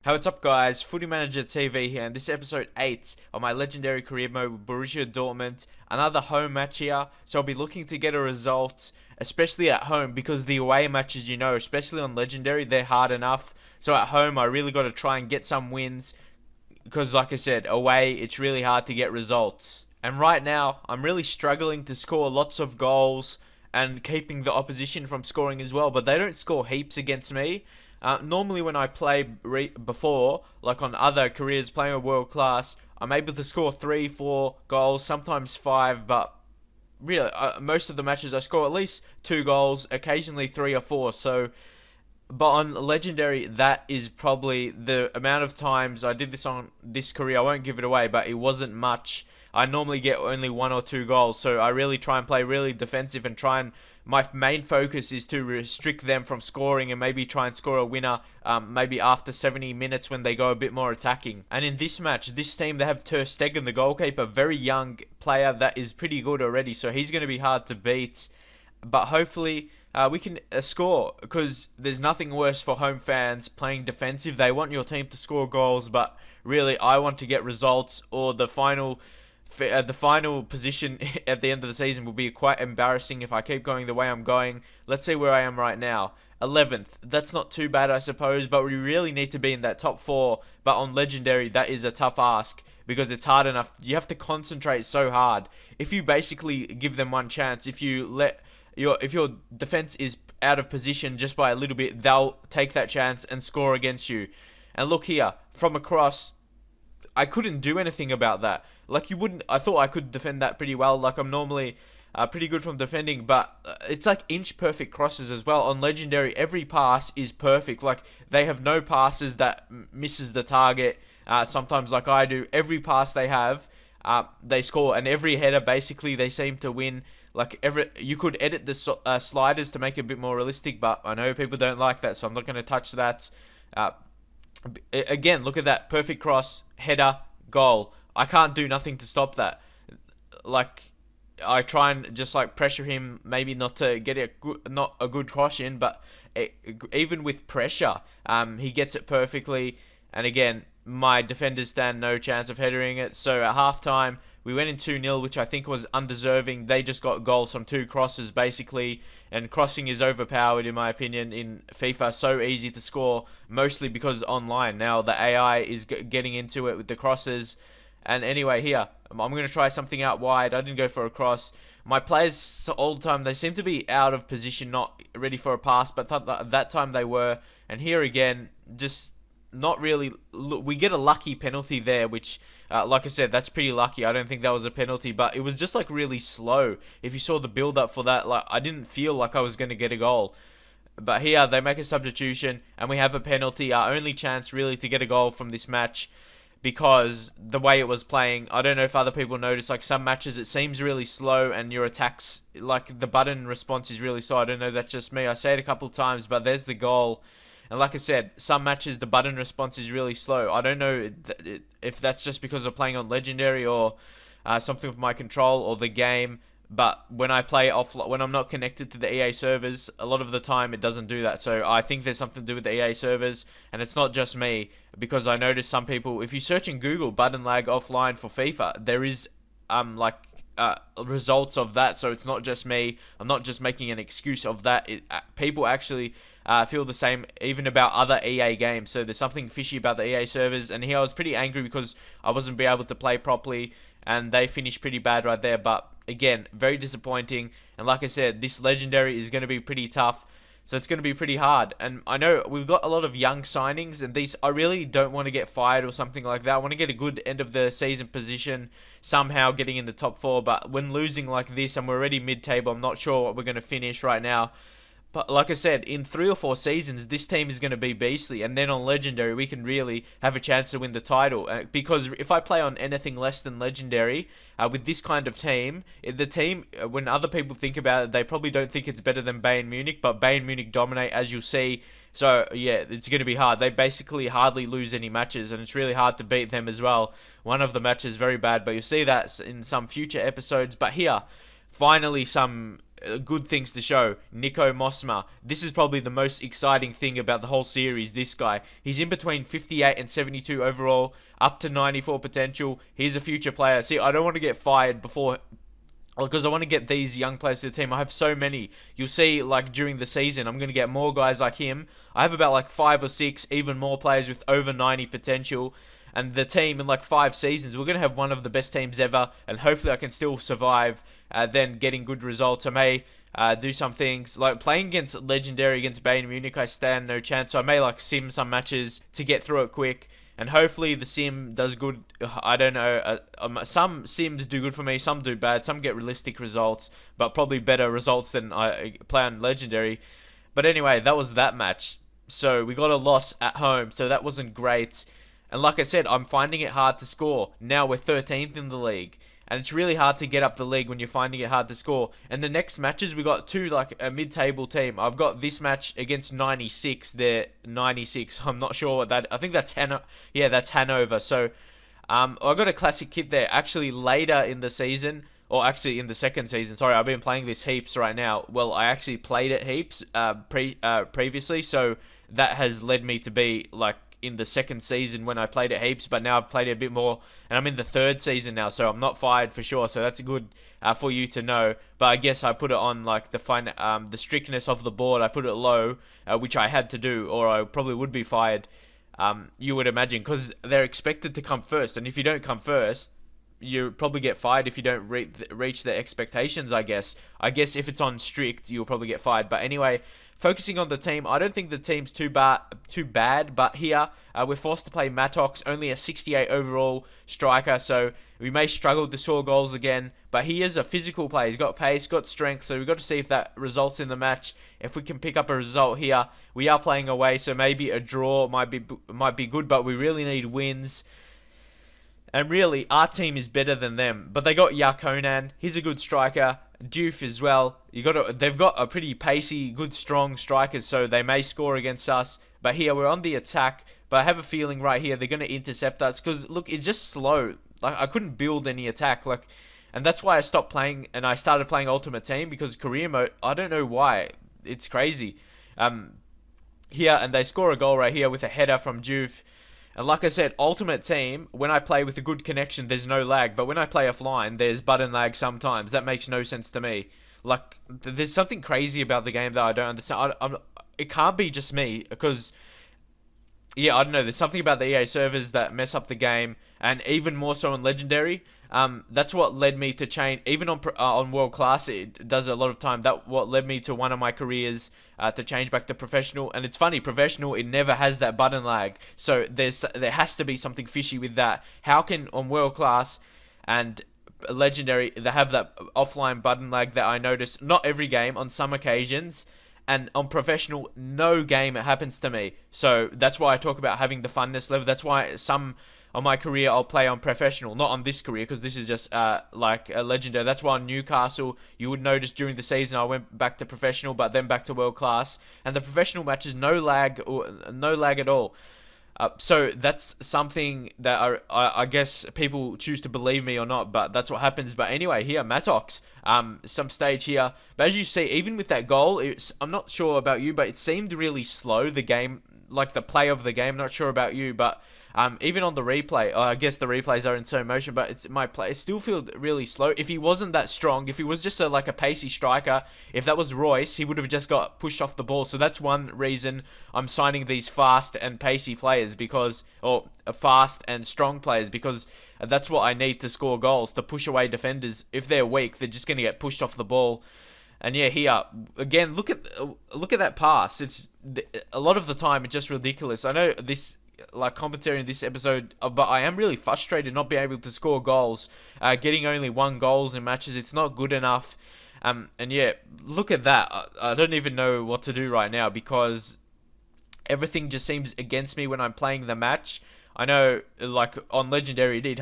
Hey, what's up, guys? Footy Manager TV here, and this is episode 8 of my legendary career mode with Borussia Dortmund. Another home match here, so I'll be looking to get a result, especially at home, because the away matches, especially on legendary, they're hard enough. So at home, I really got to try and get some wins, because like I said, away, it's really hard to get results. And right now, I'm really struggling to score lots of goals and keeping the opposition from scoring as well, but they don't score heaps against me. Normally when I play before, like on other careers playing with world class, I'm able to score 3, 4 goals, sometimes 5, but really, most of the matches I score at least 2 goals, occasionally 3 or 4, so... But on legendary, that is probably the amount of times I did this on this career. I won't give it away, but it wasn't much. I normally get only 1 or 2 goals, so I really try and play really defensive and try and... My main focus is to restrict them from scoring and maybe try and score a winner maybe after 70 minutes when they go a bit more attacking. And in this match, this team, they have Ter Stegen, the goalkeeper, very young player that is pretty good already, so he's going to be hard to beat. But hopefully we can score, because there's nothing worse for home fans playing defensive. They want your team to score goals, but really I want to get results, or the final position at the end of the season will be quite embarrassing if I keep going the way I'm going. Let's see where I am right now. 11th. That's not too bad, I suppose, but we really need to be in that top 4. But on legendary, that is a tough ask, because it's hard enough. You have to concentrate so hard. If you basically give them one chance, if your defense is out of position just by a little bit, they'll take that chance and score against you. And look here, from across, I couldn't do anything about that. Like, I thought I could defend that pretty well. Like, I'm normally pretty good from defending, but it's like inch perfect crosses as well. On legendary, every pass is perfect. Like, they have no passes that misses the target. Sometimes, like I do, every pass they have, they score, and every header basically they seem to win. Like, you could edit the sliders to make it a bit more realistic, but I know people don't like that, so I'm not going to touch that. Again, look at that perfect cross, header, goal. I can't do nothing to stop that. Like, I try and just like pressure him, maybe not to get not a good cross in, but even with pressure, he gets it perfectly. And again, my defenders stand no chance of headering it. So at halftime, we went in 2-0, which I think was undeserving. They just got goals from 2 crosses, basically. And crossing is overpowered, in my opinion, in FIFA. So easy to score, mostly because online. Now the AI is getting into it with the crosses. And anyway, here, I'm going to try something out wide. I didn't go for a cross. My players, all the time, they seem to be out of position, not ready for a pass. But that time they were. And here again, just... not really. We get a lucky penalty there, which, like I said, that's pretty lucky. I don't think that was a penalty, but it was just like really slow. If you saw the build up for that, like, I didn't feel like I was going to get a goal. But here they make a substitution and we have a penalty. Our only chance really to get a goal from this match, because the way it was playing, I don't know if other people notice, like some matches it seems really slow and your attacks, like the button response is really slow. I don't know, that's just me. I say it a couple times, but there's the goal. And like I said, some matches the button response is really slow. I don't know if that's just because of playing on legendary, or something with my control or the game. But when I play when I'm not connected to the EA servers, a lot of the time it doesn't do that. So I think there's something to do with the EA servers, and it's not just me, because I noticed some people, if you search in Google button lag offline for FIFA, there is results of that. So it's not just me. I'm not just making an excuse of that. People actually feel the same even about other EA games. So there's something fishy about the EA servers. And here I was pretty angry because I wasn't be able to play properly, and they finished pretty bad right there. But again, very disappointing. And like I said, this legendary is going to be pretty tough. So it's going to be pretty hard. And I know we've got a lot of young signings, and these, I really don't want to get fired or something like that. I want to get a good end of the season position, somehow getting in the top 4. But when losing like this, and we're already mid-table, I'm not sure what we're going to finish right now. But like I said, in 3 or 4 seasons, this team is going to be beastly. And then on Legendary, we can really have a chance to win the title. Because if I play on anything less than Legendary, with this kind of team, the team, when other people think about it, they probably don't think it's better than Bayern Munich. But Bayern Munich dominate, as you'll see. So, yeah, it's going to be hard. They basically hardly lose any matches, and it's really hard to beat them as well. One of the matches very bad, but you'll see that in some future episodes. But here, finally some good things to show. Nico Mosma. This is probably the most exciting thing about the whole series. This guy. He's in between 58 and 72 overall, up to 94 potential. He's a future player. See, I don't want to get fired before, because I want to get these young players to the team. I have so many. You'll see, like, during the season, I'm going to get more guys like him. I have about, like, 5 or 6, even more players with over 90 potential. And the team, in, like, 5 seasons, we're going to have one of the best teams ever. And hopefully I can still survive, then getting good results. I may do some things. Like, playing against Legendary, against Bayern Munich, I stand no chance. So I may, like, sim some matches to get through it quick. And hopefully the sim does good. I don't know. Some sims do good for me. Some do bad. Some get realistic results. But probably better results than I play on Legendary. But anyway, that was that match. So we got a loss at home. So that wasn't great. And like I said, I'm finding it hard to score. Now we're 13th in the league. And it's really hard to get up the league when you're finding it hard to score. And the next matches, we got 2, like, a mid-table team. I've got this match against 96. They're 96. I'm not sure what that... I think that's Hanover. Yeah, that's Hanover. So, I got a classic kit there. Actually, later in the season... Or actually, in the second season. Sorry, I've been playing this heaps right now. Well, I actually played it heaps previously. So, that has led me to be, like, in the second season when I played it heaps, but now I've played it a bit more, and I'm in the third season now, so I'm not fired for sure. So that's good for you to know. But I guess I put it on, like, the strictness of the board. I put it low, which I had to do, or I probably would be fired. You would imagine, because they're expected to come first, and if you don't come first, you probably get fired if you don't reach the expectations, I guess. I guess if it's on strict, you'll probably get fired. But anyway, focusing on the team, I don't think the team's too bad, but here, we're forced to play Mattox, only a 68 overall striker, so we may struggle to score goals again, but he is a physical player. He's got pace, got strength, so we've got to see if that results in the match. If we can pick up a result here, we are playing away, so maybe a draw might be good, but we really need wins. And really, our team is better than them. But they got Yakonan. He's a good striker. Doof as well. They've got a pretty pacey, good, strong strikers, so they may score against us. But here, we're on the attack. But I have a feeling right here, they're going to intercept us. Because, look, it's just slow. Like, I couldn't build any attack. Like, and that's why I stopped playing, and I started playing Ultimate Team. Because career mode, I don't know why. It's crazy. Here, and they score a goal right here with a header from Doof. And like I said, Ultimate Team, when I play with a good connection, there's no lag. But when I play offline, there's button lag sometimes. That makes no sense to me. Like, there's something crazy about the game that I don't understand. It can't be just me, because, yeah, I don't know. There's something about the EA servers that mess up the game, and even more so on Legendary. That's what led me to change. Even on World Class, it does a lot of time. That what led me to one of my careers to change back to Professional. And it's funny, Professional, it never has that button lag. So there has to be something fishy with that. How can on World Class and Legendary they have that offline button lag that I notice? Not every game, on some occasions. And on Professional, no game it happens to me. So that's why I talk about having the funness level. That's why some on my career I'll play on Professional, not on this career, because this is just like a Legendary. That's why on Newcastle, you would notice during the season I went back to Professional, but then back to World Class. And the Professional matches, no lag at all. So that's something that I guess people choose to believe me or not, but that's what happens. But anyway, here, Mattox, some stage here. But as you see, even with that goal, I'm not sure about you, but it seemed really slow, the game, like the play of the game. Not sure about you, but even on the replay, I guess the replays are in slow motion, but it still feels really slow. If he wasn't that strong, if he was just like a pacey striker, if that was Royce, he would have just got pushed off the ball. So that's one reason I'm signing these fast and pacey players, or fast and strong players, because that's what I need to score goals, to push away defenders. If they're weak, they're just going to get pushed off the ball. And yeah, here again, look at that pass. It's a lot of the time it's just ridiculous. I know this, like, commentary in this episode, but I am really frustrated not being able to score goals. Getting only 1 goal in matches, it's not good enough. And yeah, look at that. I don't even know what to do right now, because everything just seems against me when I'm playing the match. I know, like, on Legendary it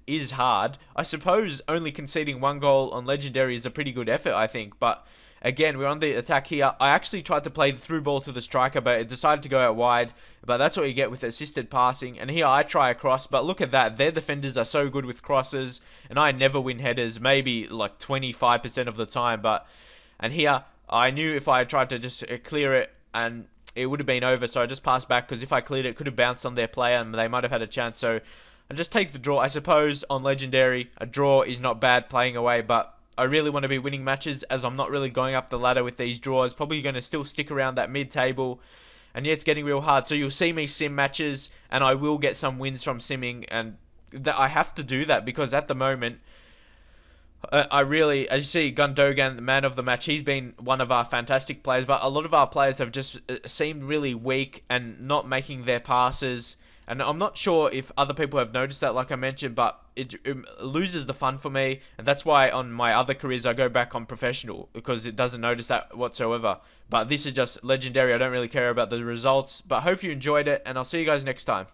is hard. I suppose only conceding 1 goal on Legendary is a pretty good effort, I think. But again, we're on the attack here. I actually tried to play the through ball to the striker, but it decided to go out wide. But that's what you get with assisted passing. And here I try a cross, but look at that. Their defenders are so good with crosses, and I never win headers, maybe like 25% of the time. But And here, I knew if I tried to just clear it, and it would have been over, so I just passed back, because if I cleared it, it could have bounced on their player, and they might have had a chance. So I just take the draw. I suppose on Legendary, a draw is not bad playing away, but I really want to be winning matches, as I'm not really going up the ladder with these draws. Probably going to still stick around that mid-table. And yeah, it's getting real hard. So you'll see me sim matches, and I will get some wins from simming, and I have to do that, because at the moment, I really, as you see, Gundogan, the man of the match, he's been one of our fantastic players, but a lot of our players have just seemed really weak and not making their passes. And I'm not sure if other people have noticed that, like I mentioned, but it loses the fun for me. And that's why on my other careers, I go back on professional, because it doesn't notice that whatsoever. But this is just legendary. I don't really care about the results. But hope you enjoyed it, and I'll see you guys next time.